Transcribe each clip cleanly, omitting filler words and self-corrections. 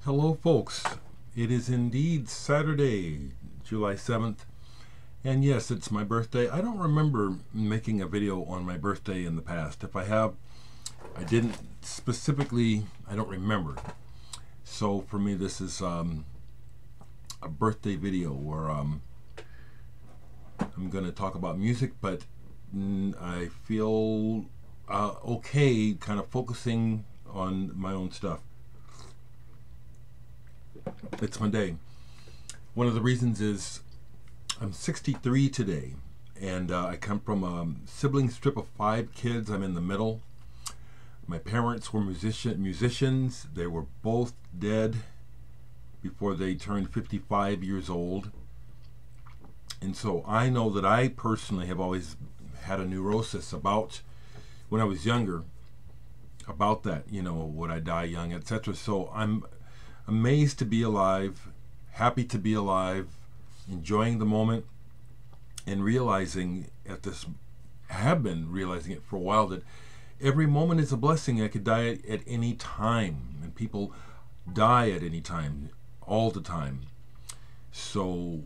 Hello folks, it is indeed Saturday, July 7th, and yes, it's my birthday. I don't remember making a video on my birthday in the past. If I have, I didn't specifically, I don't remember. So for me this is a birthday video where I'm going to talk about music, but I feel okay kind of focusing on my own stuff. It's my day. One of the reasons is I'm 63 today, and I come from a sibling strip of 5 kids. I'm in the middle. My parents were musicians. They were both dead before they turned 55 years old. And so I know that I personally have always had a neurosis about, when I was younger, about that, you know, would I die young, etc. So I'm amazed to be alive, happy to be alive, enjoying the moment, and realizing I have been realizing it for a while, that every moment is a blessing. I could die at any time, and people die at any time, all the time. So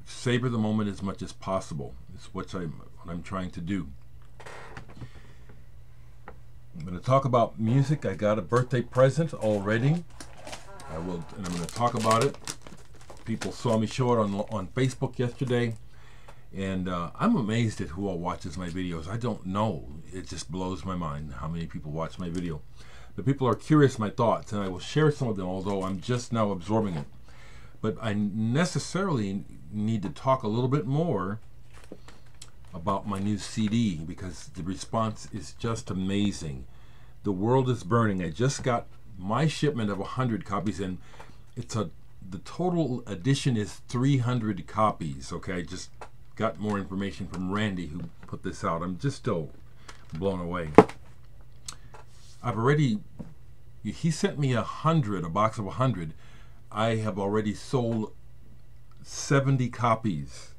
savor the moment as much as possible. It's what I'm trying to do. I'm going to talk about music. I got a birthday present already. I'm going to talk about it. People saw me show it on Facebook yesterday, and I'm amazed at who all watches my videos. I don't know. It just blows my mind how many people watch my video. But people are curious my thoughts, and I will share some of them, although I'm just now absorbing it. But I necessarily need to talk a little bit more about my new CD, because the response is just amazing. The world is burning. I just got my shipment of 100 copies, and the total edition is 300 copies. Okay, I just got more information from Randy, who put this out. I'm just still blown away. He sent me a box of 100. I have already sold 70 copies.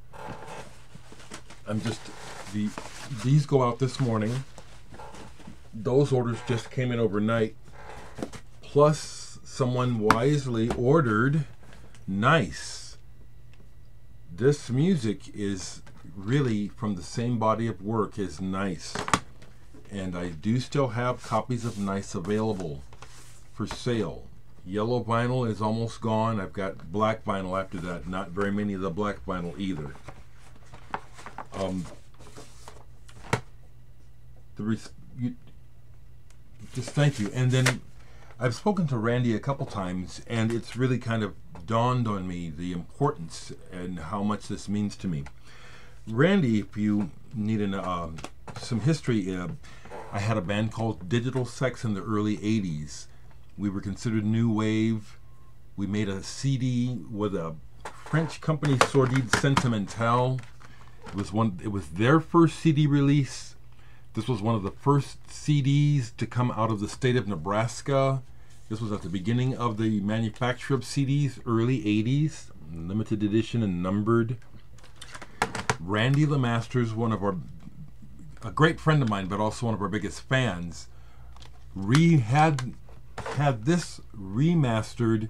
These go out this morning. Those orders just came in overnight. Plus, someone wisely ordered Nice. This music is really from the same body of work as Nice. And I do still have copies of Nice available for sale. Yellow vinyl is almost gone. I've got black vinyl after that. Not very many of the black vinyl either. Just thank you. And then I've spoken to Randy a couple times, and it's really kind of dawned on me the importance and how much this means to me. Randy, if you need some history, I had a band called Digital Sex in the early 80s. We were considered new wave. We made a CD with a French company, Sordide Sentimentale. It was their first CD release. This was one of the first CDs to come out of the state of Nebraska. This was at the beginning of the manufacture of CDs, early 80s, limited edition and numbered. Randy LeMasters, a great friend of mine, but also one of our biggest fans, had this remastered,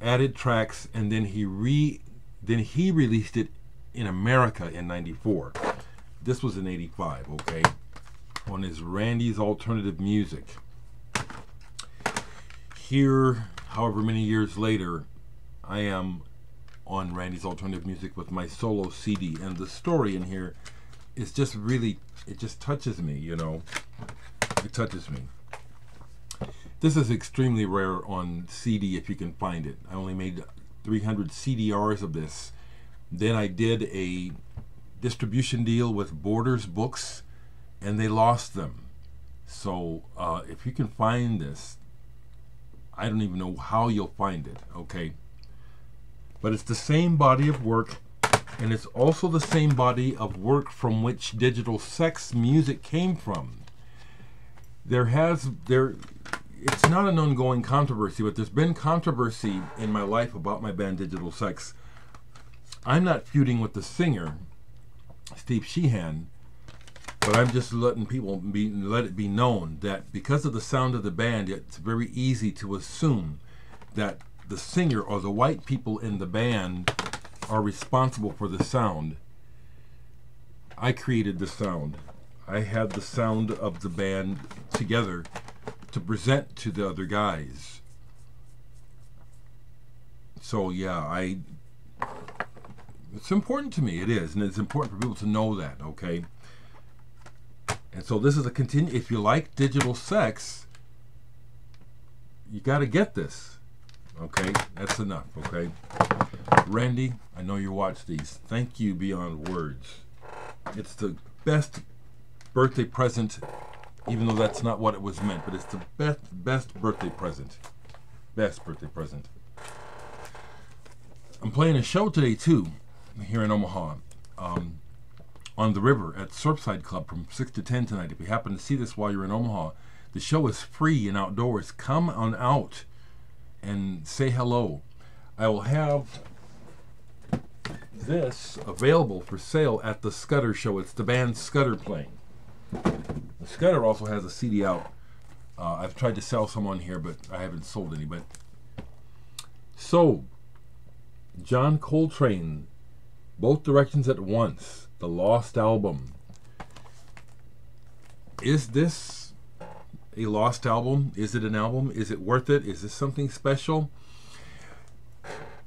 added tracks, and then he released it in America in '94. This was in '85, okay, on his Randy's Alternative Music. Here, however many years later, I am on Randy's Alternative Music with my solo CD, and the story in here is just really, it just touches me, you know. It touches me. This is extremely rare on CD if you can find it. I only made 300 CDRs of this. Then I did a distribution deal with Borders Books, and they lost them. So if you can find this, I don't even know how you'll find it, okay? But it's the same body of work, and it's also the same body of work from which Digital Sex music came from. It's not an ongoing controversy, but there's been controversy in my life about my band Digital Sex. I'm not feuding with the singer, Steve Sheehan. But I'm just letting people let it be known that because of the sound of the band, it's very easy to assume that the singer or the white people in the band are responsible for the sound. I created the sound. I had the sound of the band together to present to the other guys. So yeah, it's important to me. It is, and it's important for people to know that. Okay. And so this is a continue. If you like digital sex, you got to get this. Okay, that's enough. Okay, Randy, I know you watch these. Thank you beyond words. It's the best birthday present, even though that's not what it was meant. But it's the best birthday present. Best birthday present. I'm playing a show today too, here in Omaha. On the river at Surfside Club from 6 to 10 tonight. If you happen to see this while you're in Omaha, the show is free and outdoors. Come on out and say hello. I will have this available for sale at the Scudder show. It's the band Scudder playing. The Scudder also has a CD out. I've tried to sell some on here, but I haven't sold any. But so, John Coltrane, Both Directions at Once. The Lost Album. Is this a lost album? Is it an album? Is it worth it? Is this something special?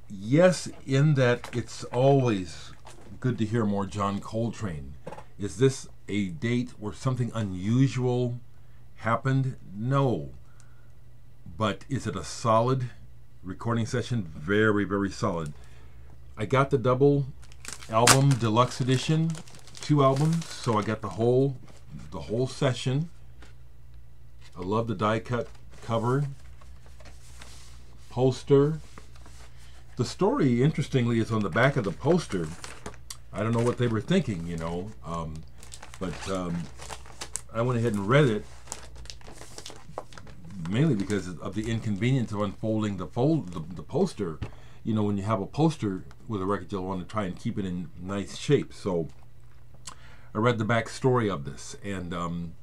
Yes, in that it's always good to hear more John Coltrane. Is this a date where something unusual happened? No. But is it a solid recording session? Very, very solid. I got the double album deluxe edition, 2 albums, so I got the whole session. I love the die cut cover, poster. The story, interestingly, is on the back of the poster. I don't know what they were thinking, you know, but I went ahead and read it, mainly because of the inconvenience of unfolding the poster. You know, when you have a poster with a record, you'll want to try and keep it in nice shape. So I read the back story of this, and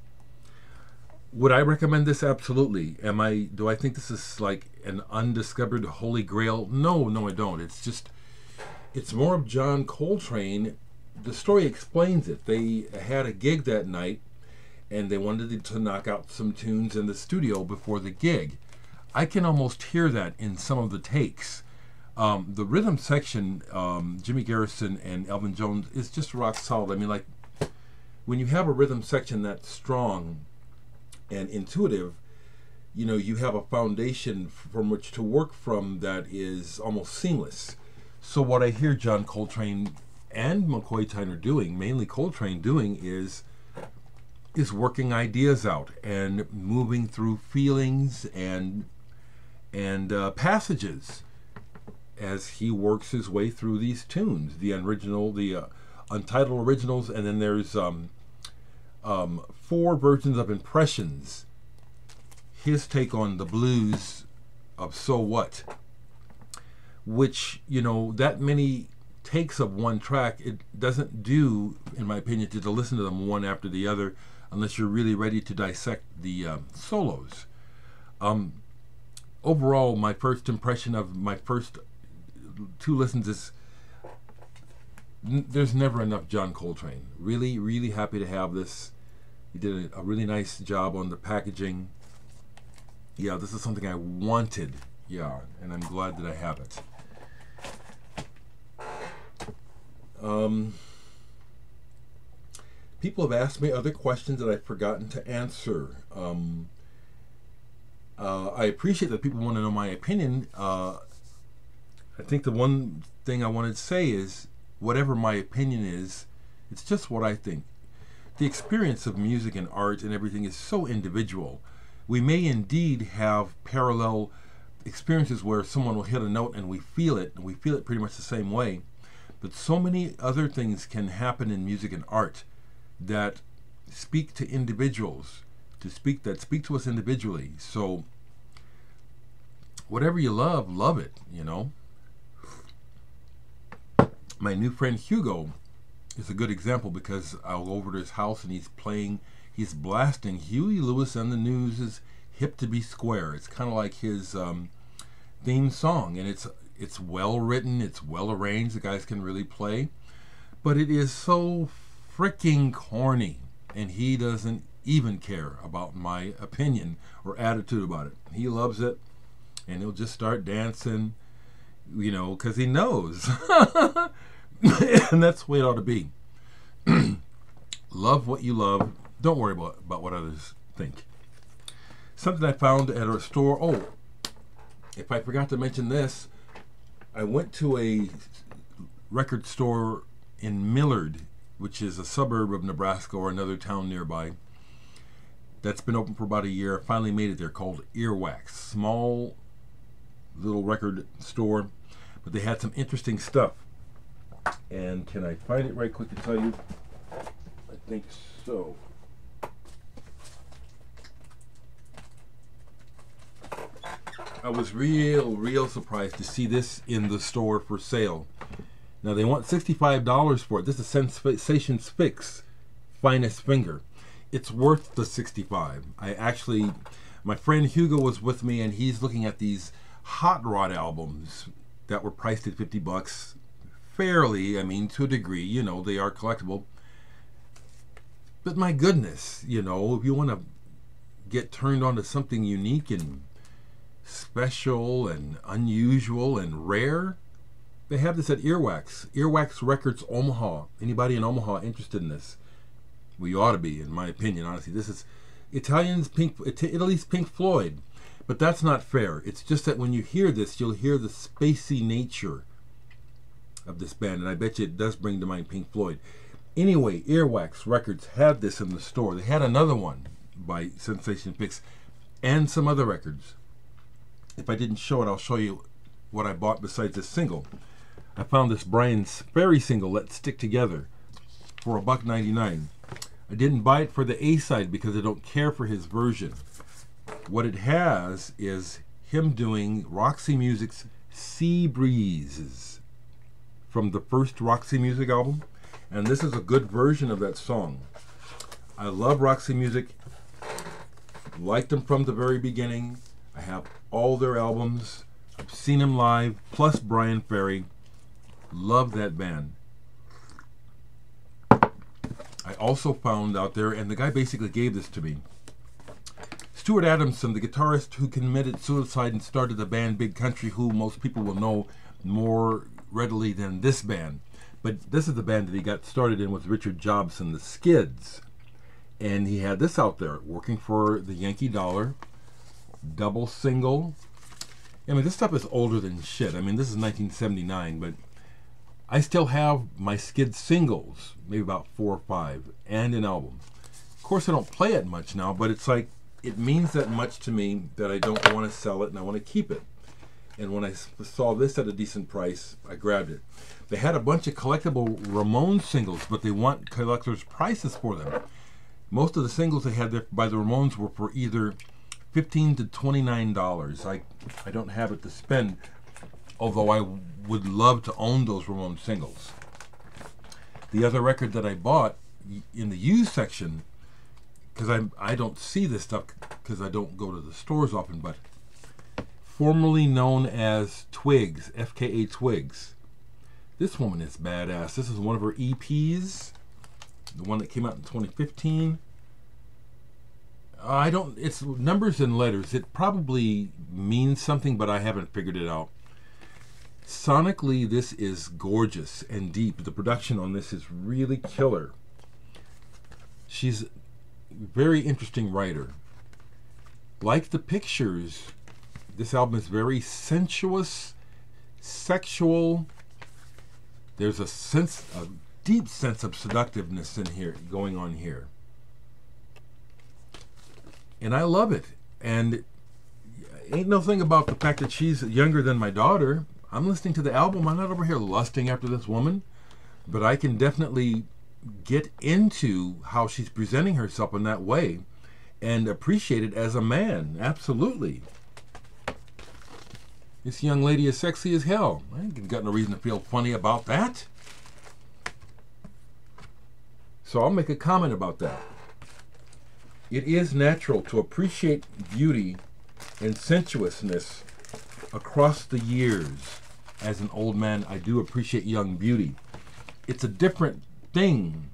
would I recommend this? Absolutely. Do I think this is like an undiscovered holy grail? No, I don't. It's more of John Coltrane. The story explains it. They had a gig that night, and they wanted to knock out some tunes in the studio before the gig. I can almost hear that in some of the takes. The rhythm section, Jimmy Garrison and Elvin Jones, is just rock solid. I mean, like, when you have a rhythm section that's strong and intuitive, you know, you have a foundation from which to work from that is almost seamless. So what I hear John Coltrane and McCoy Tyner doing, mainly Coltrane doing, is working ideas out and moving through feelings and passages as he works his way through these tunes, the original, the untitled originals, and then there's 4 versions of Impressions, his take on the blues of So What, which, you know, that many takes of one track, it doesn't do, in my opinion, to listen to them one after the other unless you're really ready to dissect the solos. Overall, my first impression of my first 2 listens is there's never enough John Coltrane. Really, really happy to have this. He did a really nice job on the packaging. Yeah, this is something I wanted. Yeah, and I'm glad that I have it. People have asked me other questions that I've forgotten to answer. I appreciate that people want to know my opinion. I think the one thing I wanted to say is, whatever my opinion is, it's just what I think. The experience of music and art and everything is so individual. We may indeed have parallel experiences where someone will hit a note and we feel it pretty much the same way. But so many other things can happen in music and art that speak to individuals, that speak to us individually. So whatever you love it, you know. My new friend Hugo is a good example because I'll go over to his house and he's blasting Huey Lewis and the News' Hip to Be Square. It's kind of like his theme song, and it's well written, it's well arranged, the guys can really play, but it is so freaking corny, and he doesn't even care about my opinion or attitude about it. He loves it, and he'll just start dancing, you know, because he knows. And that's the way it ought to be. Love what you love. Don't worry about what others think. Something I found at a store. Oh, if I forgot to mention this, I went to a record store in Millard, which is a suburb of Nebraska or another town nearby. That's been open for about a year. I finally made it there, called Earwax. Small little record store, but they had some interesting stuff. And can I find it right quick to tell you? I think so. I was real surprised to see this in the store for sale. Now they want $65 for it. This is Sensation Fix Finest Finger. It's worth the $65. My friend Hugo was with me, and he's looking at these Hot Rod albums that were priced at $50. Fairly, I mean, to a degree, you know, they are collectible. But my goodness, you know, if you want to get turned on to something unique and special and unusual and rare, they have this at Earwax. Earwax Records Omaha. Anybody in Omaha interested in this? Well, you ought to be, in my opinion, honestly. This is Italy's Pink Floyd. But that's not fair. It's just that when you hear this, you'll hear the spacey nature of this band, and I bet you it does bring to mind Pink Floyd. Anyway, Earwax Records had this in the store. They had another one by Sensation Fix and some other records. If I didn't show it, I'll show you what I bought besides this single. I found this Brian Ferry single, Let's Stick Together, for $1.99. I didn't buy it for the A-side because I don't care for his version. What it has is him doing Roxy Music's Sea Breezes from the first Roxy Music album, and this is a good version of that song. I love Roxy Music, liked them from the very beginning. I have all their albums, I've seen them live, plus Brian Ferry. Love that band. I also found out there, and the guy basically gave this to me, Stuart Adamson, the guitarist who committed suicide and started the band Big Country, who most people will know more readily than this band. But this is the band that he got started in with Richard Jobson, the Skids. And he had this out there, Working for the Yankee Dollar, double single. I mean, this stuff is older than shit. I mean, this is 1979, but I still have my Skid singles, maybe about 4 or 5, and an album. Of course, I don't play it much now, but it's like, it means that much to me that I don't want to sell it and I want to keep it. And when I saw this at a decent price, I grabbed it. They had a bunch of collectible Ramones singles, but they want collector's prices for them. Most of the singles they had there by the Ramones were for either $15 to $29. I don't have it to spend, although I would love to own those Ramones singles. The other record that I bought in the used section, because I don't see this stuff because I don't go to the stores often, but formerly known as Twigs, FKA Twigs. This woman is badass. This is one of her EPs, the one that came out in 2015. It's numbers and letters. It probably means something, but I haven't figured it out. Sonically, this is gorgeous and deep. The production on this is really killer. She's a very interesting writer. Like the pictures, this album is very sensuous, sexual. There's a deep sense of seductiveness in here, going on here. And I love it. And ain't no thing about the fact that she's younger than my daughter. I'm listening to the album. I'm not over here lusting after this woman. But I can definitely get into how she's presenting herself in that way and appreciate it as a man. Absolutely. This young lady is sexy as hell. I ain't got no reason to feel funny about that. So I'll make a comment about that. It is natural to appreciate beauty and sensuousness across the years. As an old man, I do appreciate young beauty. It's a different thing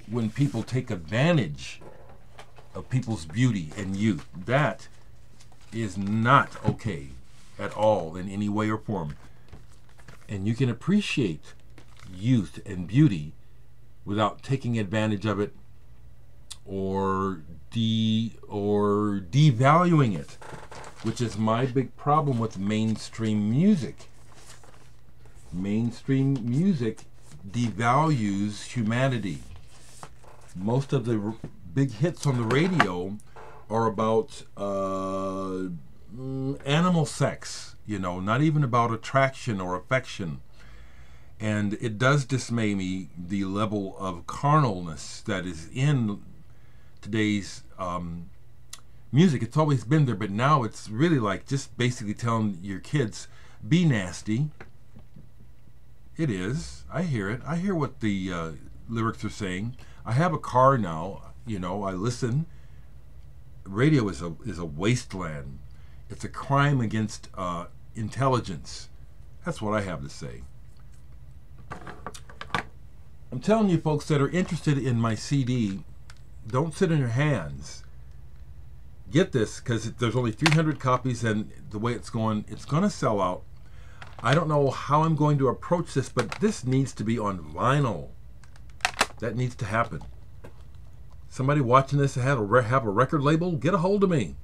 when people take advantage of people's beauty and youth. That is not okay at all in any way or form. And you can appreciate youth and beauty without taking advantage of it or devaluing it, which is my big problem with mainstream music. Mainstream music devalues humanity. Most of the big hits on the radio are about animal sex, you know, not even about attraction or affection. And it does dismay me, the level of carnalness that is in today's music. It's always been there, but now it's really like just basically telling your kids, be nasty. It is. I hear it. I hear what the lyrics are saying. I have a car now. You know, I listen. Radio is a wasteland. It's a crime against intelligence. That's what I have to say. I'm telling you folks that are interested in my CD, don't sit on your hands. Get this, because there's only 300 copies, and the way it's going to sell out. I don't know how I'm going to approach this, but this needs to be on vinyl. That needs to happen. Somebody watching this have a record label, get a hold of me.